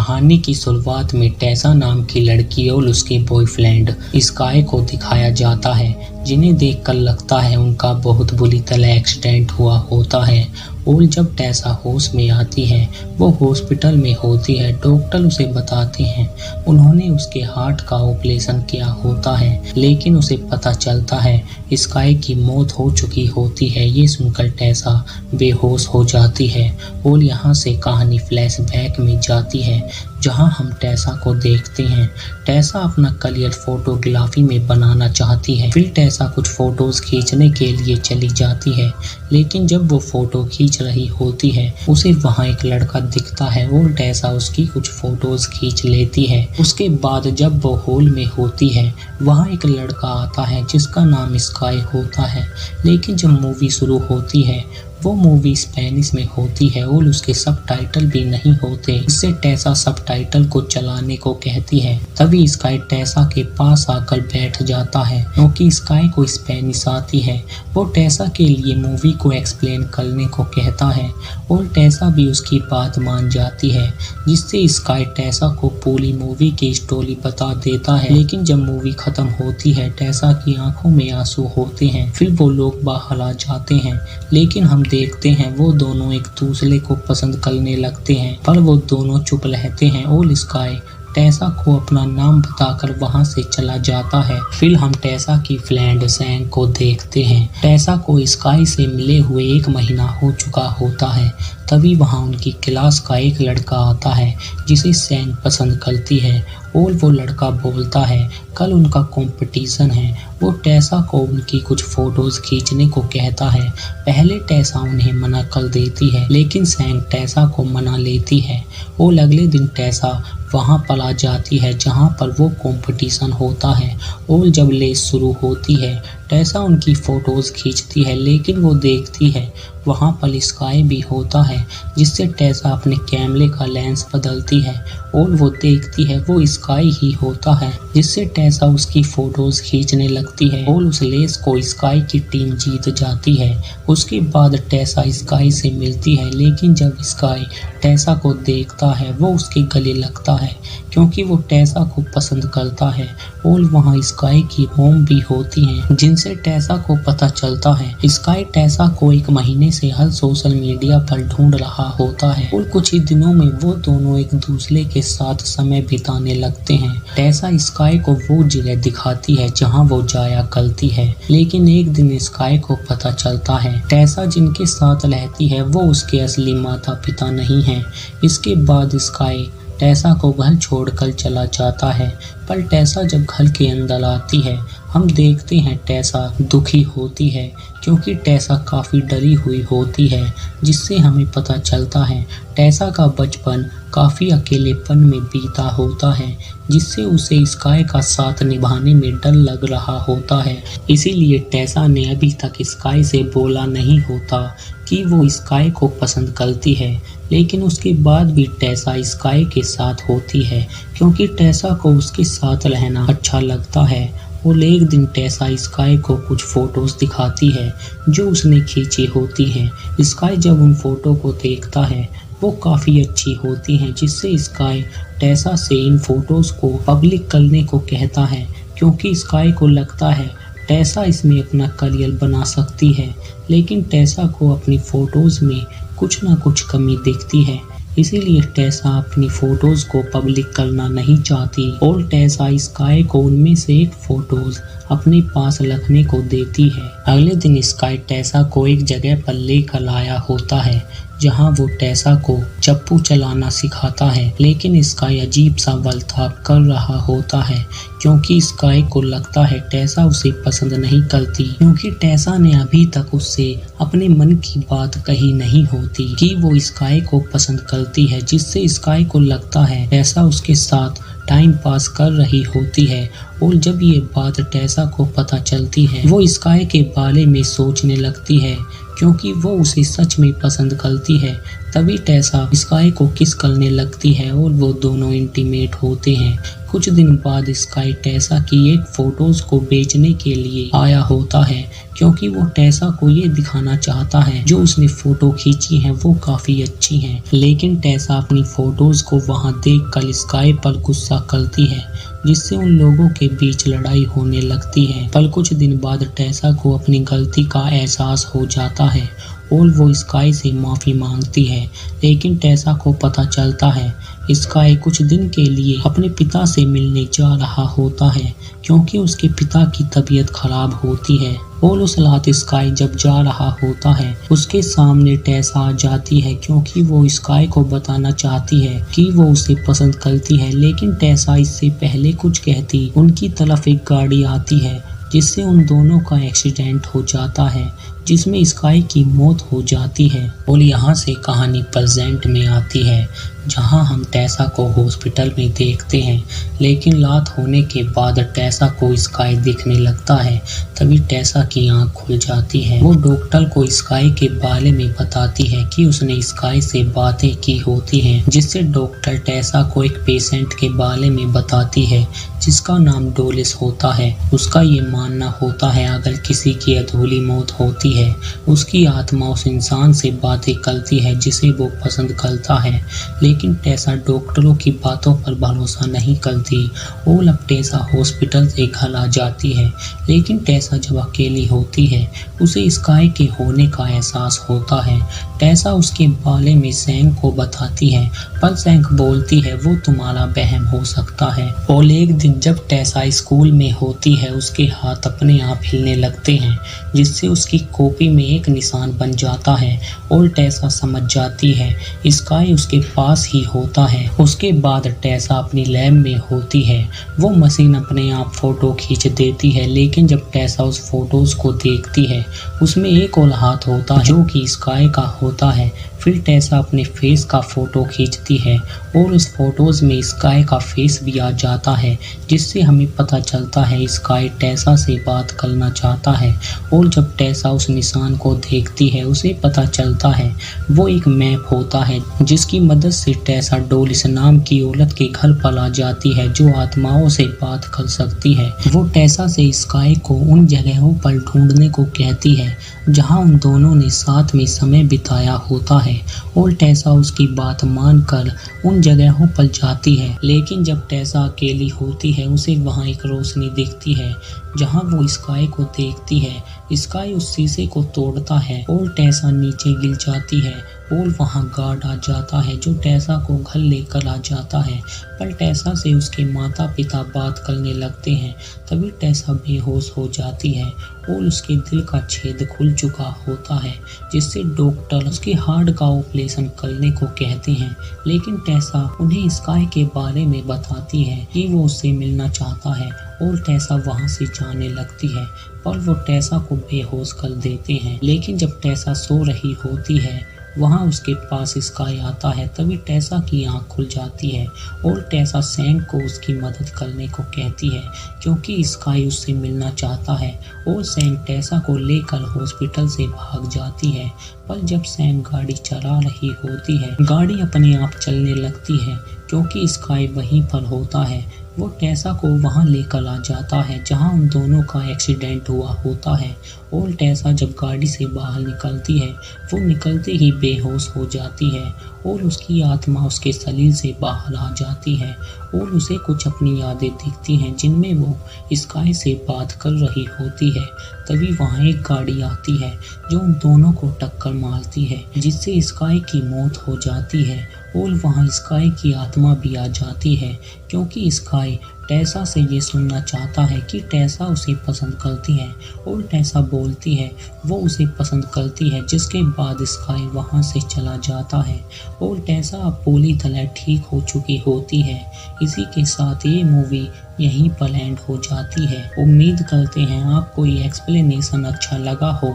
कहानी की शुरुआत में टेसा नाम की लड़की और उसके बॉयफ्रेंड स्काई को दिखाया जाता है, जिन्हें देखकर लगता है उनका बहुत बुरी तरह एक्सीडेंट हुआ होता है। और जब टेसा होश में आती है, वो हॉस्पिटल में होती है। डॉक्टर उसे बताते हैं उन्होंने उसके हार्ट का ऑपरेशन किया होता है, लेकिन उसे पता चलता है स्काई की मौत हो चुकी होती है। ये सुनकर टेसा बेहोश हो जाती है और यहाँ से कहानी फ्लैशबैक में जाती है, जहां हम टेसा को देखते हैं। टेसा अपना करियर फोटोग्राफी में बनाना चाहती है। फिर टेसा कुछ फोटोज खींचने के लिए चली जाती है, लेकिन जब वो फोटो खींच रही होती है, उसे वहां एक लड़का दिखता है और टेसा उसकी कुछ फोटोज खींच लेती है। उसके बाद जब वो हॉल में होती है, वहां एक लड़का आता है जिसका नाम स्काई होता है। लेकिन जब मूवी शुरू होती है, वो मूवी स्पेनिश में होती है और उसके सबटाइटल भी नहीं होते। इससे टेसा सबटाइटल को चलाने को कहती है। तभी स्काई टेसा के पास आकर बैठ जाता है, क्योंकि स्काई को स्पेनिश आती है। वो टेसा के लिए मूवी को एक्सप्लेन करने को कहता है और टेसा भी उसकी बात मान जाती है, जिससे स्काई टेसा को पूरी मूवी की स्टोरी बता देता है। लेकिन जब मूवी खत्म होती है, टेसा की आंखों में आंसू होते हैं। फिर वो लोग बाहर आ जाते हैं, लेकिन हम देखते हैं वो दोनों एक दूसरे को पसंद करने लगते हैं, पर वो दोनों चुप रहते हैं और स्काई टेसा को अपना नाम बताकर वहां से चला जाता है। फिर हम टेसा की फ्रेंड सैंग को देखते हैं। टेसा को स्काई से मिले हुए 1 महीना हो चुका होता है। तभी वहां उनकी क्लास का एक लड़का आता है जिसे सैंग पसंद करती है, और वो लड़का बोलता है कल उनका कंपटीशन है। वो टेसा को उनकी कुछ फोटोज खींचने को कहता है। पहले टेसा उन्हें मना कर देती है, लेकिन सैंग टेसा को मना लेती है और अगले दिन टेसा वहां पर आ जाती है जहां पर वो कंपटीशन होता है। और जब रेस शुरू होती है, टेसा उनकी फोटोज खींचती है, लेकिन वो देखती है वहां पर स्काई भी होता है, जिससे टेसा अपने कैमरे का लेंस बदलती है और वो देखती है वो स्काई ही होता है, जिससे टेसा उसकी फोटोज खींचने लगती है और उस रेस को स्काई की टीम जीत जाती है। उसके बाद टेसा स्काई से मिलती है, लेकिन जब स्काई टेसा को देखता है, वो उसके गले लगता है, क्योंकि वो टेसा को पसंद करता है। और वहाँ स्काई की मॉम भी होती हैं, जिनसे टेसा को पता चलता है। स्काई टेसा को 1 महीने से हर सोशल मीडिया पर ढूंढ रहा होता है और कुछ ही दिनों में वो दोनों एक दूसरे के साथ समय बिताने लगते हैं। टेसा स्काई को वो जगह दिखाती है जहाँ वो जाया करती है, लेकिन एक दिन स्काई को पता चलता है टेसा जिनके साथ रहती है वो उसके असली माता पिता नहीं है। इसके बाद स्काई टेसा को घर छोड़कर चला जाता है, पर टेसा जब घर के अंदर आती है, हम देखते हैं टेसा दुखी होती है, क्योंकि टेसा काफ़ी डरी हुई होती है, जिससे हमें पता चलता है टेसा का बचपन काफ़ी अकेलेपन में बीता होता है, जिससे उसे स्काई का साथ निभाने में डर लग रहा होता है। इसीलिए टेसा ने अभी तक स्काई से बोला नहीं होता कि वो स्काई को पसंद करती है, लेकिन उसके बाद भी टेसा स्काई के साथ होती है, क्योंकि टेसा को उसके साथ रहना अच्छा लगता है। और एक दिन टेसा स्काई को कुछ फोटोज दिखाती है जो उसने खींची होती हैं। स्काई जब उन फोटो को देखता है, वो काफ़ी अच्छी होती हैं, जिससे स्काई टेसा से इन फोटोज़ को पब्लिक करने को कहता है, क्योंकि स्काई को लगता है टेसा इसमें अपना करियर बना सकती है। लेकिन टेसा को अपनी फ़ोटोज़ में कुछ ना कुछ कमी दिखती है, इसीलिए टेसा अपनी फोटोज़ को पब्लिक करना नहीं चाहती और टेसा स्काई को उनमें से एक फोटोज़ अपने पास रखने को देती है। अगले दिन स्काई टेसा को एक जगह पर लेकर आया होता है, जहां वो टेसा को चप्पू चलाना सिखाता है, लेकिन स्काई अजीब सा बर्ताव कर रहा होता है, क्योंकि स्काई को लगता है टेसा उसे पसंद नहीं करती, क्योंकि टेसा ने अभी तक उससे अपने मन की बात कही नहीं होती कि वो स्काई को पसंद करती है, जिससे स्काई को लगता है टेसा उसके साथ टाइम पास कर रही होती है। और जब ये बात टेसा को पता चलती है, वो स्काई के बारे में सोचने लगती है, क्योंकि वो उसे सच में पसंद करती है। तभी टेसा स्काई को किस करने लगती है और वो दोनों इंटीमेट होते हैं। कुछ दिन बाद स्काई टेसा की एक फोटोज को बेचने के लिए आया होता है, क्योंकि वो टेसा को ये दिखाना चाहता है जो उसने फोटो खींची है वो काफी अच्छी हैं। लेकिन टेसा अपनी फोटोज को वहां देखकर स्काई पर गुस्सा करती है, जिससे उन लोगों के बीच लड़ाई होने लगती है। पर कुछ दिन बाद टेसा को अपनी गलती का एहसास हो जाता है और वो स्काई से माफी मांगती है। लेकिन टेसा को पता चलता है स्काई कुछ दिन के लिए अपने पिता से मिलने जा रहा होता है, क्योंकि उसके पिता की तबीयत खराब होती है। और उस रात स्काई जब जा रहा होता है उसके सामने टेसा आ जाती है, क्योंकि वो स्काई को बताना चाहती है कि वो उसे पसंद करती है। लेकिन टेसा इससे पहले कुछ कहती उनकी तरफ एक गाड़ी आती है, जिससे उन दोनों का एक्सीडेंट हो जाता है, जिसमें स्काई की मौत हो जाती है। और यहाँ से कहानी प्रेजेंट में आती है, जहाँ हम टेसा को हॉस्पिटल में देखते हैं। लेकिन रात होने के बाद टेसा को स्काई दिखने लगता है। तभी टेसा की आंख खुल जाती है। वो डॉक्टर को स्काई के बारे में बताती है कि उसने स्काई से बातें की होती हैं, जिससे डॉक्टर टेसा को एक पेशेंट के बारे में बताती है जिसका नाम डोलिस होता है। उसका ये मानना होता है अगर किसी की अधूरी मौत होती है, उसकी आत्मा उस इंसान से बातें करती है जिसे वो पसंद करता है। लेकिन टेसा डॉक्टरों की बातों पर भरोसा नहीं करती और अब टेसा हॉस्पिटल से घर आ जाती है। लेकिन टेसा जब अकेली होती है उसे स्काई के होने का एहसास होता है। टेसा उसके बारे में सैंग को बताती है, पर सैंग बोलती है वो तुम्हारा बहम हो सकता है। और एक दिन जब टेसा स्कूल में होती है उसके हाथ अपने आप हिलने लगते हैं, जिससे उसकी कॉपी में एक निशान बन जाता है और टेसा समझ जाती है स्काई उसके पास ही होता है। उसके बाद टेसा अपनी लैब में होती है। वो मशीन अपने आप फोटो खींच देती है, लेकिन जब टेसा उस फोटोज को देखती है उसमें एक और हाथ होता है जो कि स्काई का होता है। फिर टेसा अपने फेस का फोटो खींचती है और उस फोटोज में स्काई का फेस भी आ जाता है, जिससे हमें पता चलता है स्काई टेसा से बात करना चाहता है। और जब टेसा उस निशान को देखती है उसे पता चलता है वो एक मैप होता है, जिसकी मदद से टेसा डोलिस नाम की औरत के घर पर आ जाती है जो आत्माओं से बात कर सकती है। वो टेसा से स्काई को उन जगहों पर ढूंढने को कहती है जहां उन दोनों ने साथ में समय बिताया होता है, और टेसा उसकी बात मानकर उन जगहों पर जाती है। लेकिन जब टेसा अकेली होती है उसे वहां एक रोशनी दिखती है जहां वो स्काई को देखती है। स्काई उस शीशे को तोड़ता है और टेसा नीचे गिर जाती है और वहां गार्ड आ जाता है जो टेसा को घर लेकर आ जाता है। पर टेसा से उसके माता पिता बात करने लगते हैं। तभी टेसा बेहोश हो जाती है और उसके दिल का छेद खुल चुका होता है, जिससे डॉक्टर उसके हार्ट का ऑपरेशन करने को कहते हैं। लेकिन टेसा उन्हें स्काई के बारे में बताती है कि वो उससे मिलना चाहता है और टेसा वहां से जाने लगती है, पर वो टेसा को बेहोश कर देते हैं। लेकिन जब टेसा सो रही होती है वहां उसके पास स्काई आता है। तभी टेसा की आंख खुल जाती है और टेसा सैंग को उसकी मदद करने को कहती है, क्योंकि स्काई उससे मिलना चाहता है। और सैंग टेसा को लेकर हॉस्पिटल से भाग जाती है। पर जब सैंग गाड़ी चला रही होती है गाड़ी अपने आप चलने लगती है, क्योंकि स्काई वहीं पर होता है। वो टेसा को वहां लेकर आ जाता है जहां उन दोनों का एक्सीडेंट हुआ होता है। और टेसा जब गाड़ी से बाहर निकलती है वो निकलते ही बेहोश हो जाती है और उसकी आत्मा उसके शरीर से बाहर आ जाती है और उसे कुछ अपनी यादें दिखती हैं जिनमें वो स्काई से बात कर रही होती है। तभी वहाँ एक गाड़ी आती है जो उन दोनों को टक्कर मारती है, जिससे स्काई की मौत हो जाती है और वहाँ स्काई की आत्मा भी आ जाती है, क्योंकि स्काई टेसा से ये सुनना चाहता है कि टेसा उसे पसंद करती है। और टेसा बोलती है वो उसे पसंद करती है, जिसके बाद स्काई वहाँ से चला जाता है और टेसा अब पूरी तरह ठीक हो चुकी होती है। इसी के साथ ये मूवी यहीं पर एंड हो जाती है। उम्मीद करते हैं आपको ये एक्सप्लेनेशन अच्छा लगा हो।